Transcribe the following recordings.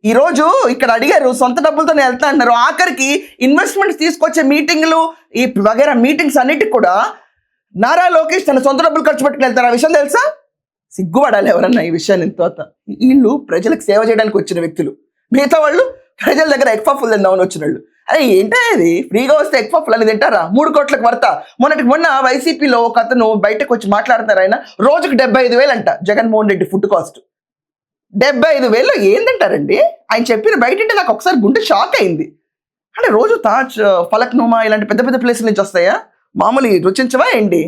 ఈ రోజు ఇక్కడ అడిగారు సొంత డబ్బులతోనే వెళ్తా అంటున్నారు. ఆఖరికి ఇన్వెస్ట్మెంట్స్ తీసుకొచ్చే మీటింగ్లు ఈ వగైరా మీటింగ్స్ అన్నిటికి కూడా నారా లోకేష్ తన సొంత డబ్బులు ఖర్చు పెట్టుకుని వెళ్తారు. ఆ విషయం తెలుసా? సిగ్గుపడాలి ఎవరన్నా ఈ విషయాన్ని. తర్వాత వీళ్ళు ప్రజలకు సేవ చేయడానికి వచ్చిన వ్యక్తులు, మిగతా వాళ్ళు ప్రజల దగ్గర ఎగ్ పఫ్లు తిందామని వచ్చిన వాళ్ళు. అరే ఏంటో ఇది, ఫ్రీగా వస్తే ఎగ్ పఫ్లు అని తింటారా? 3 కోట్లకు వర్త. మొన్న వైసీపీలో ఒక అతను బయటకు వచ్చి మాట్లాడుతున్నారు. ఆయన రోజుకు 75,000 అంట జగన్మోహన్ రెడ్డి ఫుడ్ కాస్ట్. 75,000 ఏం తింటారండి? ఆయన చెప్పిన బయట నాకు ఒకసారి గుండె షాక్ అయింది. అంటే రోజు తాజ్, ఫలక్నుమా ఇలాంటి పెద్ద పెద్ద ప్లేసుల నుంచి వస్తాయా? మామూలు రుచించవా ఏంటి?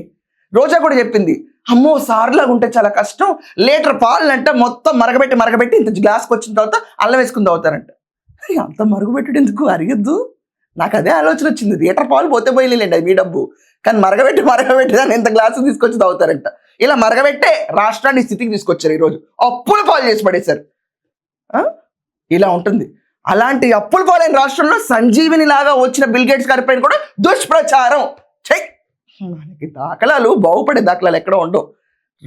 రోజా కూడా చెప్పింది, అమ్మో సార్లాగా ఉంటే చాలా కష్టం, లీటర్ పాలనంట మొత్తం మరగబెట్టి ఇంత గ్లాస్కి వచ్చిన తర్వాత అల్లం వేసుకుని తాగుతారంట. అంత మరుగుపెట్టడం ఎందుకు? అరిగద్దు. నాకు అదే ఆలోచన వచ్చింది. లీటర్ పాలు పోతే పోయలేండి, అది మీ డబ్బు. కానీ మరగబెట్టి దాన్ని ఎంత గ్లాసు తీసుకొచ్చి తాగుతారంట. ఇలా మరగబెట్టే రాష్ట్రాన్ని స్థితికి తీసుకొచ్చారు. ఈరోజు అప్పుల పాలు చేసి పడేశారు. ఇలా ఉంటుంది. అలాంటి అప్పుల పాలైన రాష్ట్రంలో సంజీవిని లాగా వచ్చిన బిల్ గేట్స్ గారి పైన కూడా దుష్ప్రచారం. మనకి దాఖలాలు, బాగుపడే దాఖలాలు ఎక్కడ ఉండవు.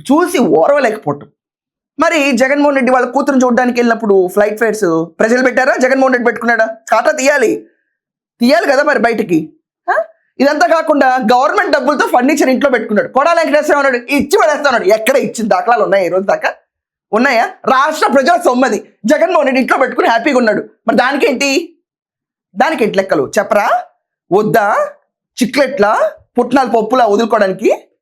చూసి ఓర్వలేకపోవటం. మరి జగన్మోహన్ రెడ్డి వాళ్ళ కూతురు చూడడానికి వెళ్ళినప్పుడు ఫ్లైట్ ఫేర్స్ ప్రజలు పెట్టారా? జగన్మోహన్ రెడ్డి పెట్టుకున్నాడా? ఖాతా తీయాలి కదా మరి బయటికి. ఇదంతా కాకుండా గవర్నమెంట్ డబ్బులతో ఫర్నిచర్ ఇంట్లో పెట్టుకున్నాడు. కొడాలి వెంకటేశ్వర ఉన్నాడు, ఇచ్చి పడేస్తున్నాడు. ఎక్కడ ఇచ్చిన దాఖలాలు ఉన్నాయి? ఈ రోజు దాకా ఉన్నాయా? రాష్ట్ర ప్రజల సొమ్మది జగన్మోహన్ రెడ్డి ఇంట్లో పెట్టుకుని హ్యాపీగా ఉన్నాడు. మరి దానికేంటి లెక్కలు చెప్పరా? వద్దా? చిక్లెట్లా, పుట్నాల పప్పులా వదులుకోవడానికి?